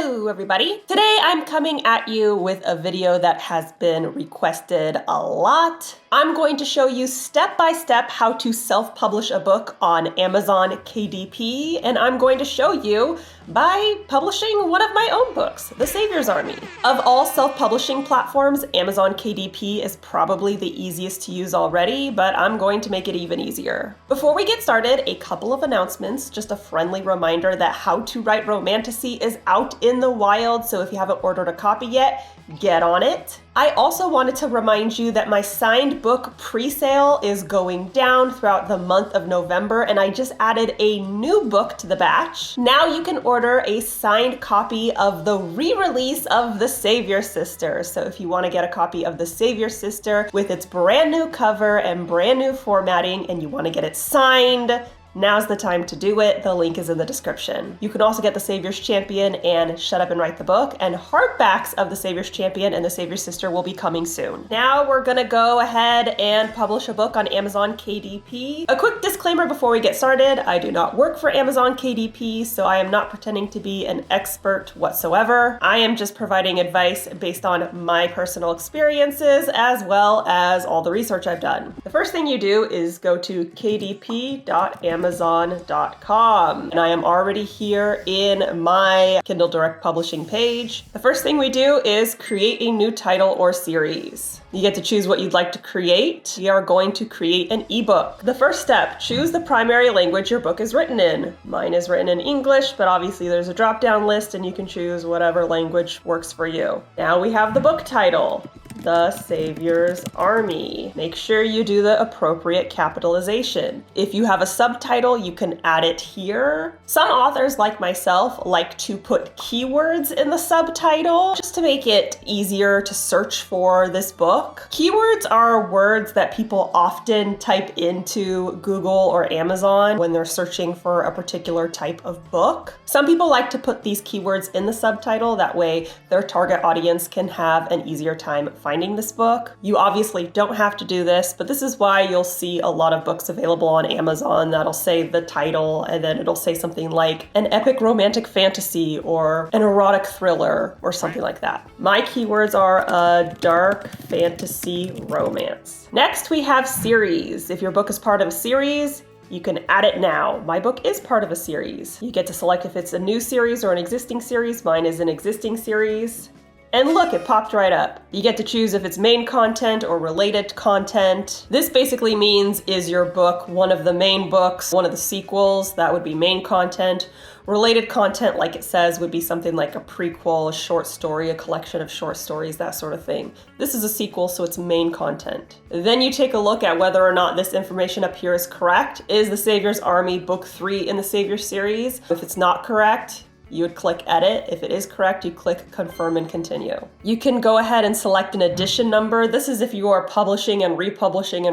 Hello everybody! Today I'm coming at you with a video that has been requested a lot. I'm going to show you step-by-step how to self-publish a book on Amazon KDP, and I'm going to show you by publishing one of my own books, The Savior's Army. Of all self-publishing platforms, Amazon KDP is probably the easiest to use already, but I'm going to make it even easier. Before we get started, a couple of announcements, just a friendly reminder that How to Write Romantasy is out in the wild, so if you haven't ordered a copy yet, get on it. I also wanted to remind you that my signed book pre-sale is going down throughout the month of November, and I just added a new book to the batch. Now you can order a signed copy of the re-release of The Savior Sister. So if you want to get a copy of The Savior Sister with its brand new cover and brand new formatting, and you want to get it signed, now's the time to do it. The link is in the description. You can also get The Savior's Champion and Shut Up and Write the Book, and hardbacks of The Savior's Champion and The Savior's Sister will be coming soon. Now we're gonna go ahead and publish a book on Amazon KDP. A quick disclaimer before we get started, I do not work for Amazon KDP, so I am not pretending to be an expert whatsoever. I am just providing advice based on my personal experiences as well as all the research I've done. The first thing you do is go to kdp.amazon.com, and I am already here in my Kindle Direct Publishing page. The first thing we do is create a new title or series. You get to choose what you'd like to create. We are going to create an ebook. The first step, choose the primary language your book is written in. Mine is written in English, but obviously there's a drop-down list and you can choose whatever language works for you. Now we have the book title, The Savior's Army. Make sure you do the appropriate capitalization. If you have a subtitle, you can add it here. Some authors, like myself, like to put keywords in the subtitle just to make it easier to search for this book. Keywords are words that people often type into Google or Amazon when they're searching for a particular type of book. Some people like to put these keywords in the subtitle, that way their target audience can have an easier time finding this book. You obviously don't have to do this, but this is why you'll see a lot of books available on Amazon that'll say the title and then it'll say something like an epic romantic fantasy or an erotic thriller or something like that. My keywords are a dark fantasy romance. Next, we have series. If your book is part of a series, you can add it now. My book is part of a series. You get to select if it's a new series or an existing series. Mine is an existing series. And look, it popped right up. You get to choose if it's main content or related content. This basically means, is your book one of the main books, one of the sequels? That would be main content. Related content, like it says, would be something like a prequel, a short story, a collection of short stories, that sort of thing. This is a sequel, so it's main content. Then you take a look at whether or not this information up here is correct. Is The Savior's Army book 3 in the Savior series? If it's not correct, you would click edit. If it is correct, you click confirm and continue. You can go ahead and select an edition number. This is if you are publishing and republishing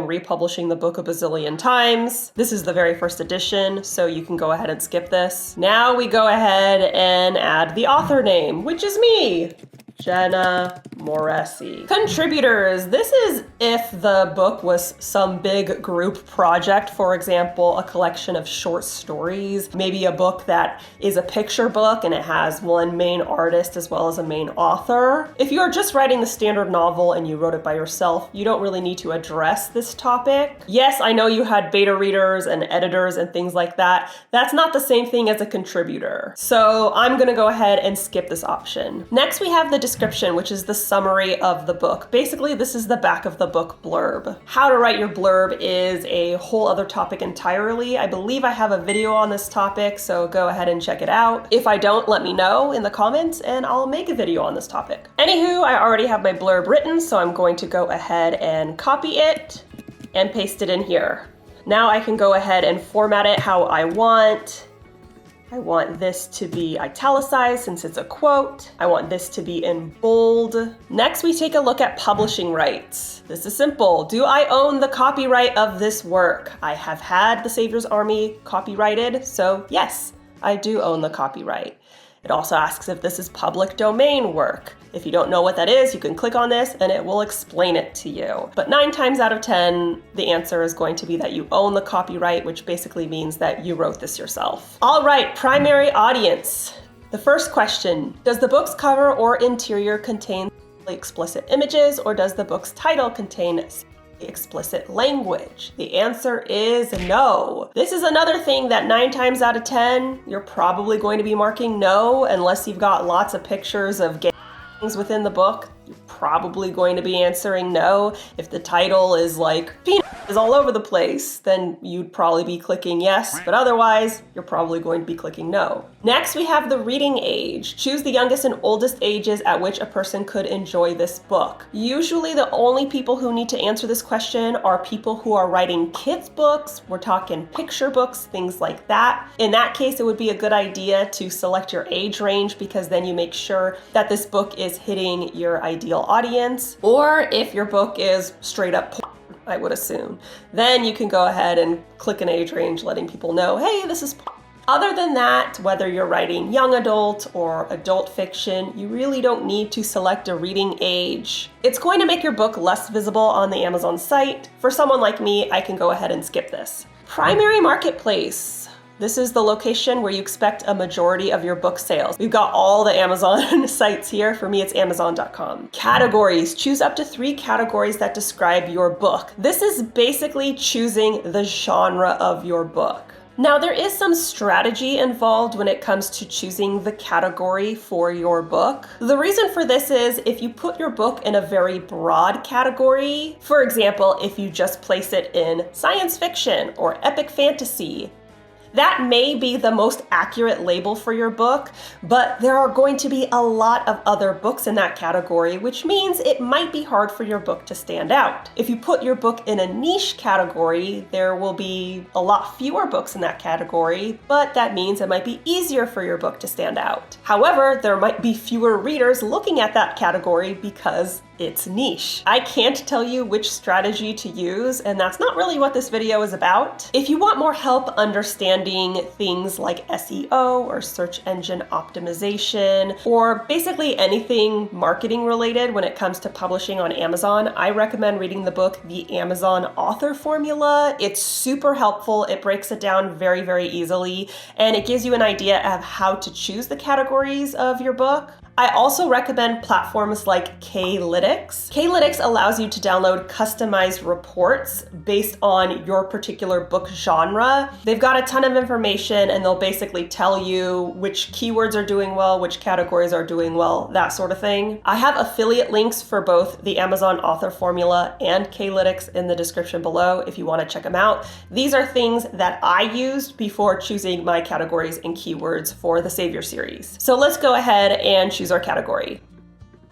the book a bazillion times. This is the very first edition, so you can go ahead and skip this. Now we go ahead and add the author name, which is me, Jenna Moreci. Contributors. This is if the book was some big group project, for example, a collection of short stories, maybe a book that is a picture book and it has one main artist as well as a main author. If you are just writing the standard novel and you wrote it by yourself, you don't really need to address this topic. Yes, I know you had beta readers and editors and things like that. That's not the same thing as a contributor. So I'm gonna go ahead and skip this option. Next, we have the description, which is the summary of the book. Basically, this is the back of the book blurb. How to write your blurb is a whole other topic entirely. I believe I have a video on this topic, so go ahead and check it out. If I don't, let me know in the comments and I'll make a video on this topic. Anywho, I already have my blurb written, so I'm going to go ahead and copy it and paste it in here. Now I can go ahead and format it how I want. I want this to be italicized since it's a quote. I want this to be in bold. Next, we take a look at publishing rights. This is simple. Do I own the copyright of this work? I have had The Savior's Army copyrighted, so yes, I do own the copyright. It also asks if this is public domain work. If you don't know what that is, you can click on this and it will explain it to you. But 9 times out of 10, the answer is going to be that you own the copyright, which basically means that you wrote this yourself. All right, primary audience. The first question, does the book's cover or interior contain explicit images, or does the book's title contain explicit language? The answer is no. This is another thing that 9 times out of 10, you're probably going to be marking no, unless you've got lots of pictures of gay things within the book. You're probably going to be answering no. If the title is like penis is all over the place, then you'd probably be clicking yes, but otherwise, you're probably going to be clicking no. Next, we have the reading age. Choose the youngest and oldest ages at which a person could enjoy this book. Usually, the only people who need to answer this question are people who are writing kids' books. We're talking picture books, things like that. In that case, it would be a good idea to select your age range, because then you make sure that this book is hitting your ideal audience. Or if your book is straight up porn, I would assume, then you can go ahead and click an age range, letting people know, hey, this is porn. Other than that, whether you're writing young adult or adult fiction, you really don't need to select a reading age. It's going to make your book less visible on the Amazon site. For someone like me, I can go ahead and skip this. Primary marketplace. This is the location where you expect a majority of your book sales. We've got all the Amazon sites here. For me, it's Amazon.com. Categories. Choose up to 3 categories that describe your book. This is basically choosing the genre of your book. Now, there is some strategy involved when it comes to choosing the category for your book. The reason for this is if you put your book in a very broad category, for example, if you just place it in science fiction or epic fantasy, that may be the most accurate label for your book, but there are going to be a lot of other books in that category, which means it might be hard for your book to stand out. If you put your book in a niche category, there will be a lot fewer books in that category, but that means it might be easier for your book to stand out. However, there might be fewer readers looking at that category because it's niche. I can't tell you which strategy to use, and that's not really what this video is about. If you want more help understanding things like SEO or search engine optimization, or basically anything marketing related when it comes to publishing on Amazon, I recommend reading the book, The Amazon Author Formula. It's super helpful. It breaks it down very, very easily, and it gives you an idea of how to choose the categories of your book. I also recommend platforms like K-Lytics. K-Lytics allows you to download customized reports based on your particular book genre. They've got a ton of information, and they'll basically tell you which keywords are doing well, which categories are doing well, that sort of thing. I have affiliate links for both the Amazon Author Formula and K-Lytics in the description below if you want to check them out. These are things that I used before choosing my categories and keywords for the Savior series. So let's go ahead and choose our category.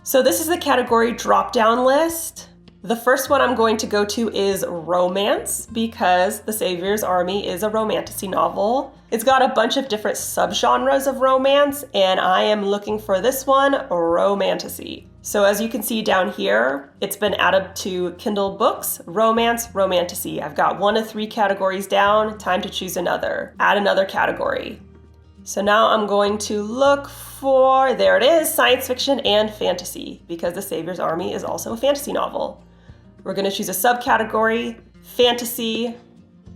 So this is the category drop-down list. The first one I'm going to go to is romance, because The Savior's Army is a romantasy novel. It's got a bunch of different subgenres of romance, and I am looking for this one, romantasy. So as you can see down here, it's been added to Kindle books, romance, romantasy. I've got 1 of 3 categories down, time to choose another. Add another category. So now I'm going to look for, there it is, science fiction and fantasy, because The Savior's Army is also a fantasy novel. We're going to choose a subcategory, fantasy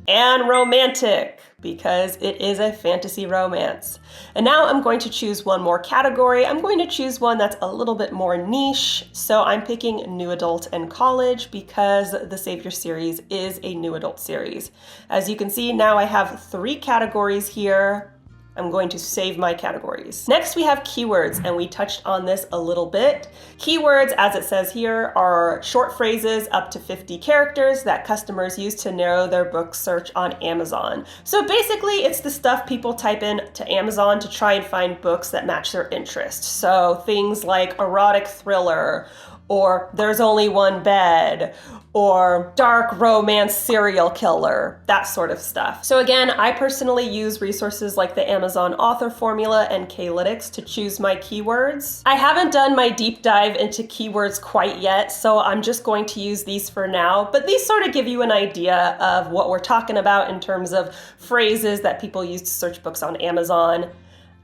and romantic, because it is a fantasy romance. And now I'm going to choose one more category. I'm going to choose one that's a little bit more niche. So I'm picking new adult and college, because the Savior series is a new adult series. As you can see, now I have 3 categories here. I'm going to save my categories. Next, we have keywords, and we touched on this a little bit. Keywords, as it says here, are short phrases up to 50 characters that customers use to narrow their book search on Amazon. So basically, it's the stuff people type in to Amazon to try and find books that match their interests. So things like erotic thriller, or There's Only One Bed, or dark romance serial killer, that sort of stuff. So again, I personally use resources like the Amazon Author Formula and K-Lytics to choose my keywords. I haven't done my deep dive into keywords quite yet, so I'm just going to use these for now, but these sort of give you an idea of what we're talking about in terms of phrases that people use to search books on Amazon.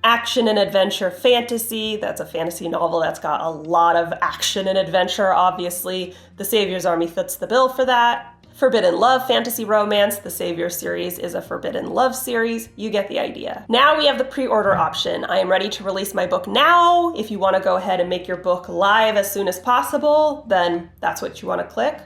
Action and adventure fantasy, that's a fantasy novel that's got a lot of action and adventure, obviously. The Savior's Army fits the bill for that. Forbidden Love Fantasy Romance. The Savior series is a Forbidden Love series. You get the idea. Now we have the pre-order option. I am ready to release my book now. If you want to go ahead and make your book live as soon as possible, then that's what you want to click.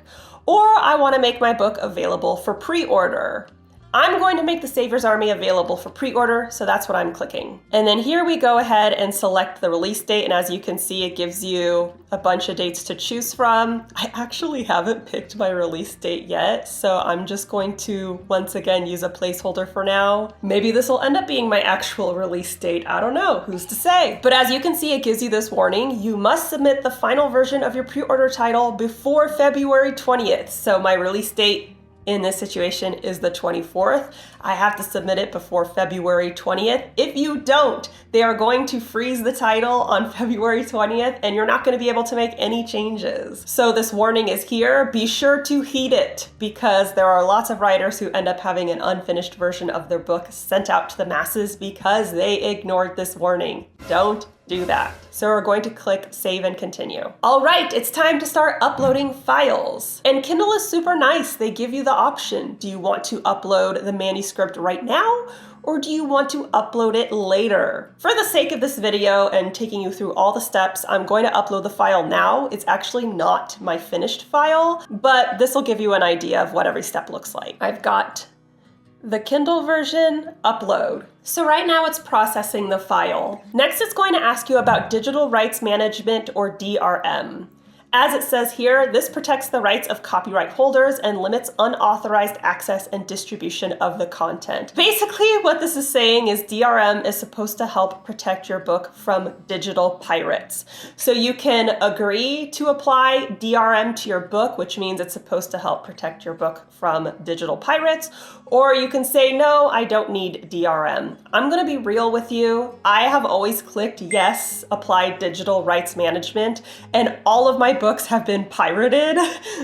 Or I want to make my book available for pre-order. I'm going to make The Savior's Army available for pre-order, so that's what I'm clicking. And then here we go ahead and select the release date, and as you can see, it gives you a bunch of dates to choose from. I actually haven't picked my release date yet, so I'm just going to, once again, use a placeholder for now. Maybe this will end up being my actual release date. I don't know, who's to say? But as you can see, it gives you this warning. You must submit the final version of your pre-order title before February 20th. So my release date in this situation is the 24th. I have to submit it before February 20th. If you don't, they are going to freeze the title on February 20th and you're not going to be able to make any changes. So this warning is here. Be sure to heed it because there are lots of writers who end up having an unfinished version of their book sent out to the masses because they ignored this warning. Don't do that. So we're going to click Save and Continue. All right, it's time to start uploading files. And Kindle is super nice. They give you the option. Do you want to upload the manuscript right now? Or do you want to upload it later? For the sake of this video and taking you through all the steps, I'm going to upload the file now. It's actually not my finished file, but this will give you an idea of what every step looks like. I've got the Kindle version, upload. So right now it's processing the file. Next it's going to ask you about digital rights management or DRM. As it says here, this protects the rights of copyright holders and limits unauthorized access and distribution of the content. Basically, what this is saying is DRM is supposed to help protect your book from digital pirates. So you can agree to apply DRM to your book, which means it's supposed to help protect your book from digital pirates, or you can say, no, I don't need DRM. I'm gonna be real with you. I have always clicked yes, apply digital rights management, and all of my books have been pirated.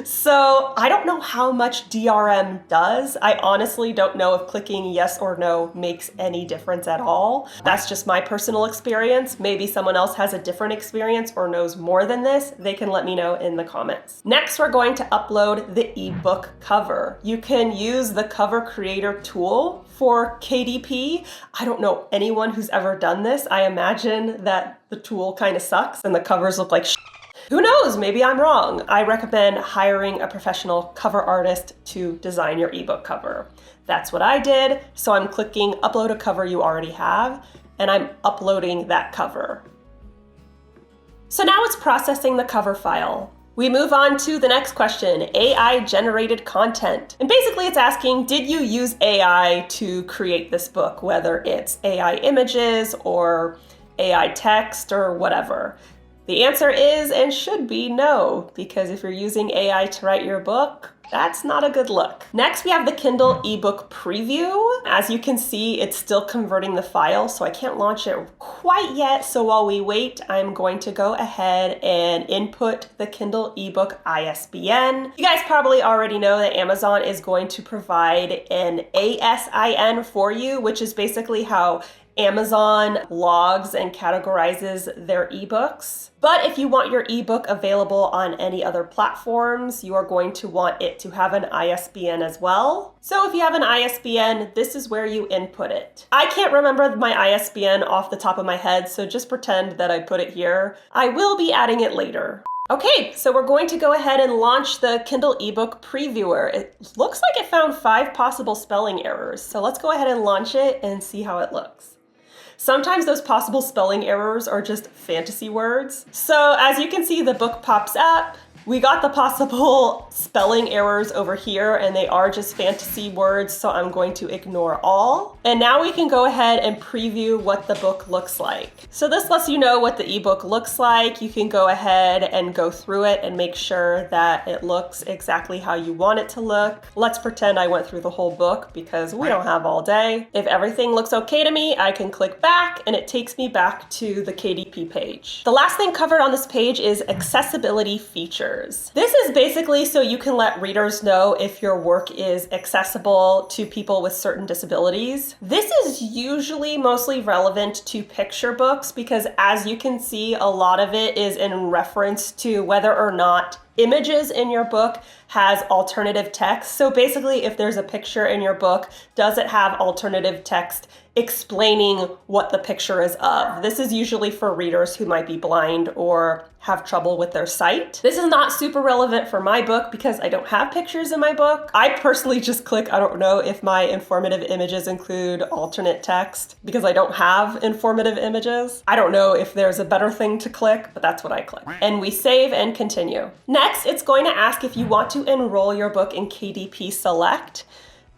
So I don't know how much DRM does. I honestly don't know if clicking yes or no makes any difference at all. That's just my personal experience. Maybe someone else has a different experience or knows more than this. They can let me know in the comments. Next, we're going to upload the ebook cover. You can use the cover creator tool for KDP. I don't know anyone who's ever done this. I imagine that the tool kind of sucks and the covers look like shit. Who knows? Maybe I'm wrong. I recommend hiring a professional cover artist to design your ebook cover. That's what I did. So I'm clicking upload a cover you already have, and I'm uploading that cover. So now it's processing the cover file. We move on to the next question, AI generated content. And basically it's asking, did you use AI to create this book, whether it's AI images or AI text or whatever? The answer is and should be no, because if you're using AI to write your book, that's not a good look. Next, we have the Kindle ebook preview. As you can see, it's still converting the file, so I can't launch it quite yet. So while we wait, I'm going to go ahead and input the Kindle ebook ISBN. You guys probably already know that Amazon is going to provide an ASIN for you, which is basically how Amazon logs and categorizes their ebooks. But if you want your ebook available on any other platforms, you are going to want it to have an ISBN as well. So if you have an ISBN, this is where you input it. I can't remember my ISBN off the top of my head, so just pretend that I put it here. I will be adding it later. Okay, so we're going to go ahead and launch the Kindle ebook previewer. It looks like it found 5 possible spelling errors. So let's go ahead and launch it and see how it looks. Sometimes those possible spelling errors are just fantasy words. So as you can see, the book pops up. We got the possible spelling errors over here, and they are just fantasy words, so I'm going to ignore all. And now we can go ahead and preview what the book looks like. So this lets you know what the ebook looks like. You can go ahead and go through it and make sure that it looks exactly how you want it to look. Let's pretend I went through the whole book because we don't have all day. If everything looks okay to me, I can click back and it takes me back to the KDP page. The last thing covered on this page is accessibility features. This is basically so you can let readers know if your work is accessible to people with certain disabilities. This is usually mostly relevant to picture books because as you can see, a lot of it is in reference to whether or not Images in your book has alternative text. So basically, if there's a picture in your book, does it have alternative text explaining what the picture is of? This is usually for readers who might be blind or have trouble with their sight. This is not super relevant for my book because I don't have pictures in my book. I personally just click, I don't know if my informative images include alternate text because I don't have informative images. I don't know if there's a better thing to click, but that's what I click. And we save and continue. Next, it's going to ask if you want to enroll your book in KDP Select.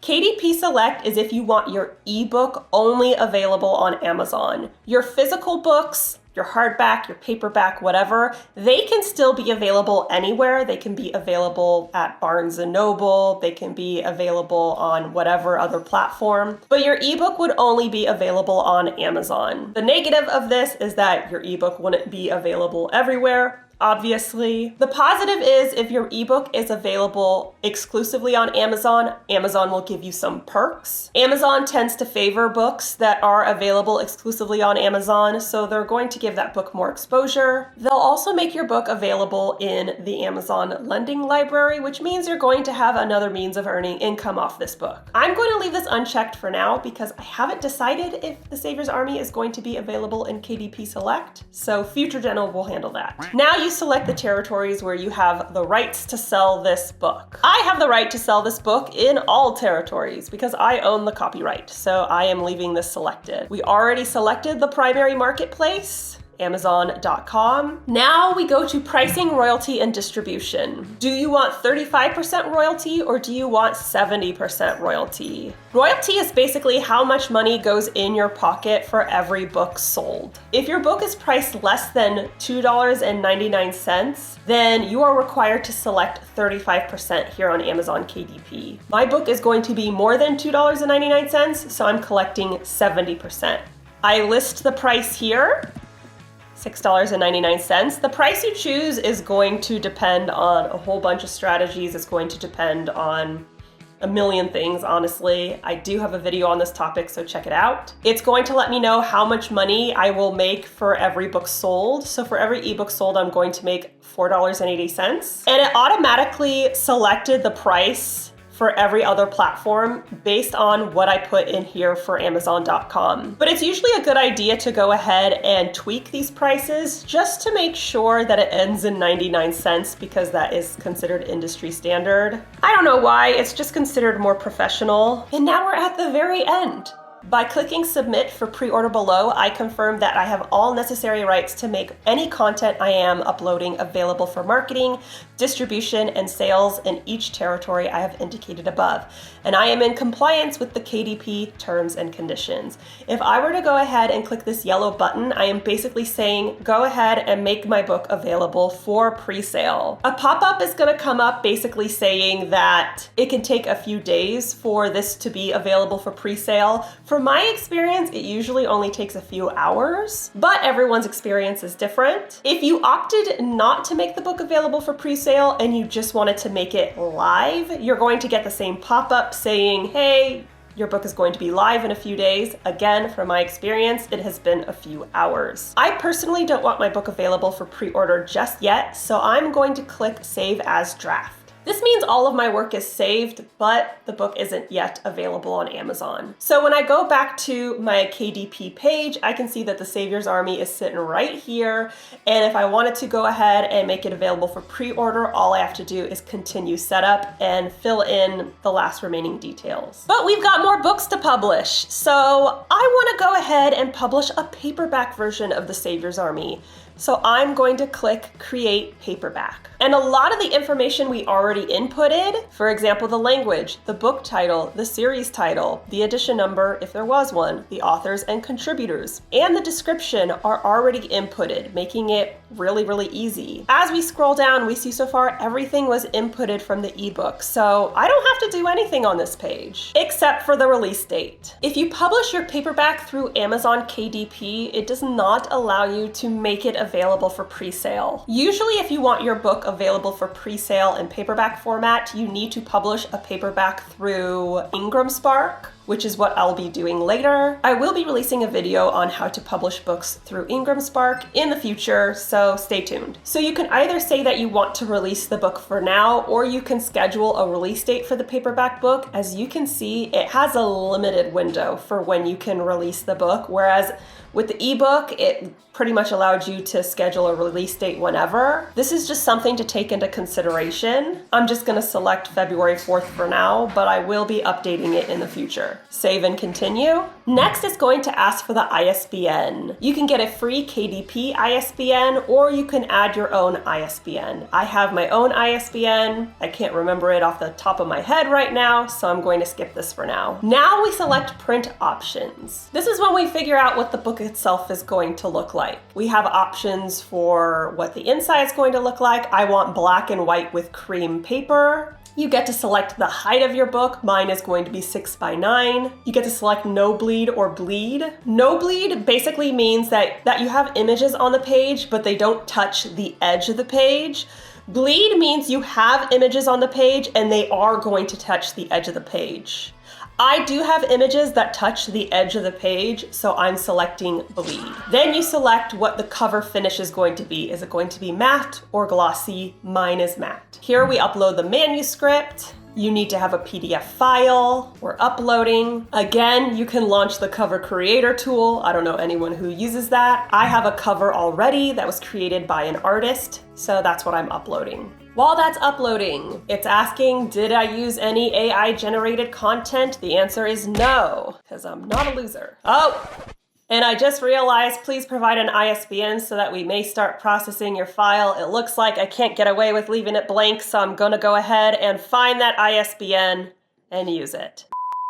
KDP Select is if you want your ebook only available on Amazon. Your physical books, your hardback, your paperback, whatever, they can still be available anywhere. They can be available at Barnes & Noble. They can be available on whatever other platform. But your ebook would only be available on Amazon. The negative of this is that your ebook wouldn't be available everywhere, obviously. The positive is if your ebook is available exclusively on Amazon, Amazon will give you some perks. Amazon tends to favor books that are available exclusively on Amazon, so they're going to give that book more exposure. They'll also make your book available in the Amazon lending library, which means you're going to have another means of earning income off this book. I'm going to leave this unchecked for now because I haven't decided if The Savior's Army is going to be available in KDP Select, so future Jenna will handle that. Now you select the territories where you have the rights to sell this book. I have the right to sell this book in all territories because I own the copyright, so I am leaving this selected. We already selected the primary marketplace, Amazon.com. Now we go to pricing, royalty, and distribution. Do you want 35% royalty or do you want 70% royalty? Royalty is basically how much money goes in your pocket for every book sold. If your book is priced less than $2.99, then you are required to select 35% here on Amazon KDP. My book is going to be more than $2.99, so I'm collecting 70%. I list the price here. $6.99. The price you choose is going to depend on a whole bunch of strategies. It's going to depend on a million things, honestly. I do have a video on this topic, so check it out. It's going to let me know how much money I will make for every book sold. So for every ebook sold, I'm going to make $4.80. And it automatically selected the price for every other platform based on what I put in here for Amazon.com. But it's usually a good idea to go ahead and tweak these prices just to make sure that it ends in 99 cents because that is considered industry standard. I don't know why, it's just considered more professional. And now we're at the very end. By clicking submit for pre-order below, I confirm that I have all necessary rights to make any content I am uploading available for marketing, distribution, and sales in each territory I have indicated above. And I am in compliance with the KDP terms and conditions. If I were to go ahead and click this yellow button, I am basically saying, go ahead and make my book available for pre-sale. A pop-up is gonna come up basically saying that it can take a few days for this to be available for pre-sale. For my experience, it usually only takes a few hours, but everyone's experience is different. If you opted not to make the book available for pre-sale and you just wanted to make it live, you're going to get the same pop-up saying, hey, your book is going to be live in a few days. Again, from my experience, it has been a few hours. I personally don't want my book available for pre-order just yet, so I'm going to click Save as Draft. This means all of my work is saved, but the book isn't yet available on Amazon. So when I go back to my KDP page, I can see that The Savior's Army is sitting right here. And if I wanted to go ahead and make it available for pre-order, all I have to do is continue setup and fill in the last remaining details. But we've got more books to publish. So I want to go ahead and publish a paperback version of The Savior's Army. So I'm going to click Create Paperback. And a lot of the information we already inputted, for example, the language, the book title, the series title, the edition number, if there was one, the authors and contributors, and the description are already inputted, making it really, really easy. As we scroll down, we see so far everything was inputted from the ebook, so I don't have to do anything on this page, except for the release date. If you publish your paperback through Amazon KDP, it does not allow you to make it available for pre-sale. Usually, if you want your book available for pre-sale in paperback format, you need to publish a paperback through Ingram Spark which is what I'll be doing later. I will be releasing a video on how to publish books through Ingram Spark in the future, so stay tuned. So you can either say that you want to release the book for now, or you can schedule a release date for the paperback book. As you can see, it has a limited window for when you can release the book, whereas with the ebook, it pretty much allowed you to schedule a release date whenever. This is just something to take into consideration. I'm just gonna select February 4th for now, but I will be updating it in the future. Save and continue. Next, it's going to ask for the ISBN. You can get a free KDP ISBN, or you can add your own ISBN. I have my own ISBN. I can't remember it off the top of my head right now, so I'm going to skip this for now. Now we select print options. This is when we figure out what the book itself is going to look like. We have options for what the inside is going to look like. I want black and white with cream paper. You get to select the height of your book. Mine is going to be 6x9. You get to select no bleed or bleed. No bleed basically means that you have images on the page, but they don't touch the edge of the page. Bleed means you have images on the page and they are going to touch the edge of the page. I do have images that touch the edge of the page, so I'm selecting bleed. Then you select what the cover finish is going to be. Is it going to be matte or glossy? Mine is matte. Here we upload the manuscript. You need to have a PDF file. We're uploading. Again, you can launch the cover creator tool. I don't know anyone who uses that. I have a cover already that was created by an artist, so that's what I'm uploading. While that's uploading, it's asking, did I use any AI generated content? The answer is no, because I'm not a loser. Oh, and I just realized, please provide an ISBN so that we may start processing your file. It looks like I can't get away with leaving it blank, so I'm gonna go ahead and find that ISBN and use it.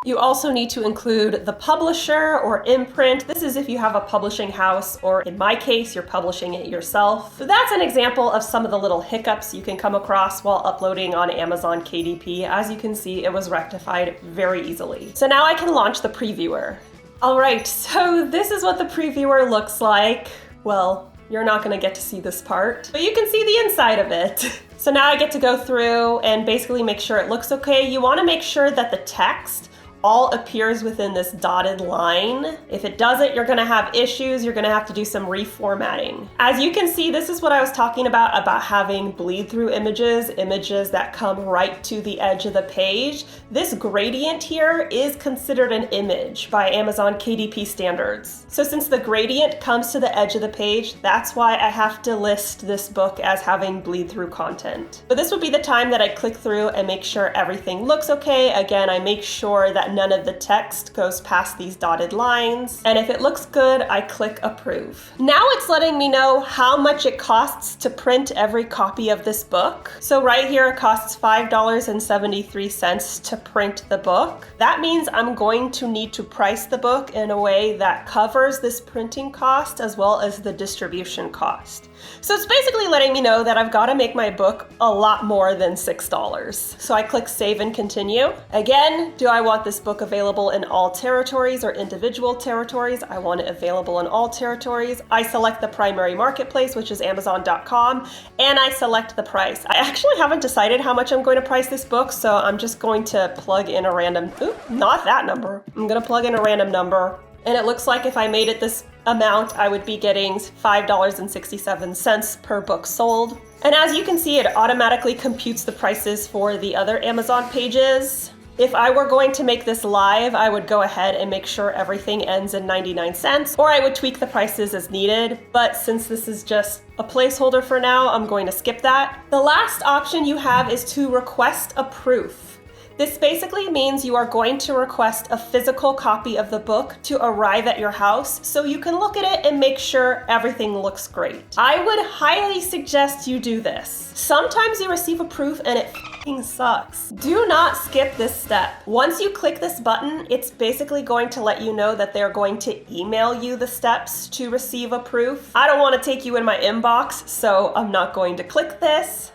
You also need to include the publisher or imprint. This is if you have a publishing house, or in my case, you're publishing it yourself. So that's an example of some of the little hiccups you can come across while uploading on Amazon KDP. As you can see, it was rectified very easily. So now I can launch the previewer. All right, so this is what the previewer looks like. Well, you're not gonna get to see this part, but you can see the inside of it. So now I get to go through and basically make sure it looks okay. You wanna make sure that the text all appears within this dotted line. If it doesn't, you're gonna have issues. You're gonna have to do some reformatting. As you can see, this is what I was talking about having bleed through images that come right to the edge of the page. This gradient here is considered an image by Amazon KDP standards. So since the gradient comes to the edge of the page, that's why I have to list this book as having bleed through content. But this would be the time that I click through and make sure everything looks okay. Again, I make sure that none of the text goes past these dotted lines. And if it looks good, I click approve. Now it's letting me know how much it costs to print every copy of this book. So right here, it costs $5.73 to print the book. That means I'm going to need to price the book in a way that covers this printing cost as well as the distribution cost. So it's basically letting me know that I've got to make my book a lot more than $6. So I click save and continue. Again, do I want this book available in all territories or individual territories? I want it available in all territories. I select the primary marketplace, which is Amazon.com, and I select the price. I actually haven't decided how much I'm going to price this book, so I'm just going to plug in a random, not that number. I'm going to plug in a random number. And it looks like if I made it this amount, I would be getting $5.67 per book sold. And as you can see, it automatically computes the prices for the other Amazon pages. If I were going to make this live, I would go ahead and make sure everything ends in 99 cents, or I would tweak the prices as needed. But since this is just a placeholder for now, I'm going to skip that. The last option you have is to request a proof. This basically means you are going to request a physical copy of the book to arrive at your house so you can look at it and make sure everything looks great. I would highly suggest you do this. Sometimes you receive a proof and it f***ing sucks. Do not skip this step. Once you click this button, it's basically going to let you know that they're going to email you the steps to receive a proof. I don't want to take you in my inbox, so I'm not going to click this.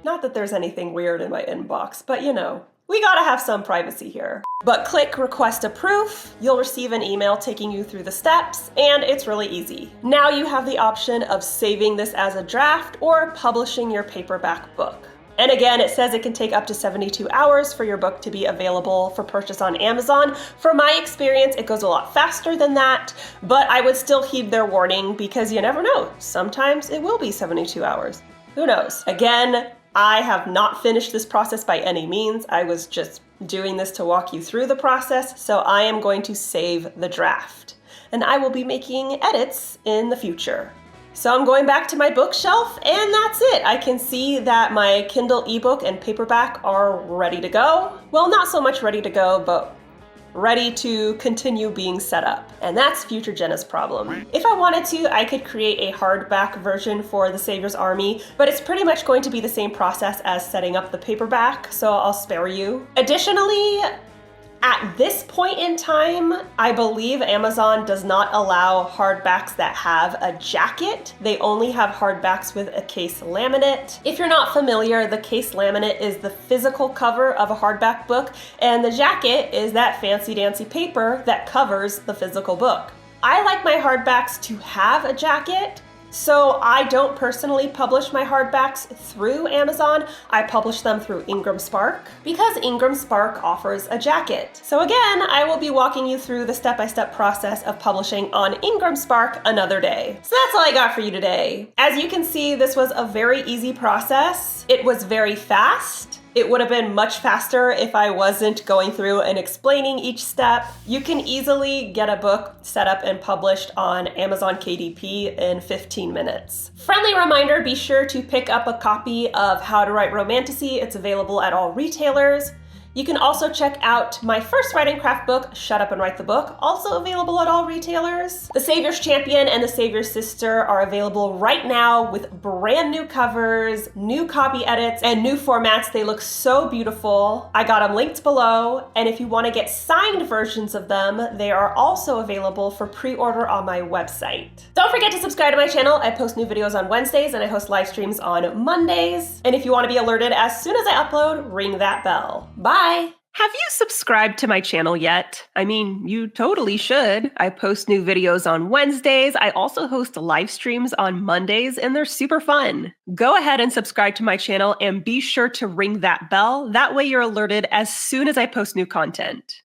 Not that there's anything weird in my inbox, but you know. We gotta have some privacy here. But click request a proof, you'll receive an email taking you through the steps, and it's really easy. Now you have the option of saving this as a draft or publishing your paperback book. And again, it says it can take up to 72 hours for your book to be available for purchase on Amazon. From my experience, it goes a lot faster than that, but I would still heed their warning because you never know. Sometimes it will be 72 hours. Who knows? Again, I have not finished this process by any means. I was just doing this to walk you through the process, so I am going to save the draft. And I will be making edits in the future. So I'm going back to my bookshelf, and that's it. I can see that my Kindle ebook and paperback are ready to go. Well, not so much ready to go, but ready to continue being set up. And that's future Jenna's problem. If I wanted to, I could create a hardback version for the Savior's Army, but it's pretty much going to be the same process as setting up the paperback, so I'll spare you. Additionally, at this point in time, I believe Amazon does not allow hardbacks that have a jacket. They only have hardbacks with a case laminate. If you're not familiar, the case laminate is the physical cover of a hardback book, and the jacket is that fancy dancy paper that covers the physical book. I like my hardbacks to have a jacket, so I don't personally publish my hardbacks through Amazon. I publish them through Ingram Spark because Ingram Spark offers a jacket. So again, I will be walking you through the step-by-step process of publishing on Ingram Spark another day. So that's all I got for you today. As you can see, this was a very easy process. It was very fast. It would have been much faster if I wasn't going through and explaining each step. You can easily get a book set up and published on Amazon KDP in 15 minutes. Friendly reminder, be sure to pick up a copy of How to Write Romantasy. It's available at all retailers. You can also check out my first writing craft book, Shut Up and Write the Book, also available at all retailers. The Savior's Champion and The Savior's Sister are available right now with brand new covers, new copy edits, and new formats. They look so beautiful. I got them linked below, and if you want to get signed versions of them, they are also available for pre-order on my website. Don't forget to subscribe to my channel. I post new videos on Wednesdays, and I host live streams on Mondays. And if you want to be alerted as soon as I upload, ring that bell. Bye! Have you subscribed to my channel yet? I mean, you totally should. I post new videos on Wednesdays. I also host live streams on Mondays, and they're super fun. Go ahead and subscribe to my channel and be sure to ring that bell. That way you're alerted as soon as I post new content.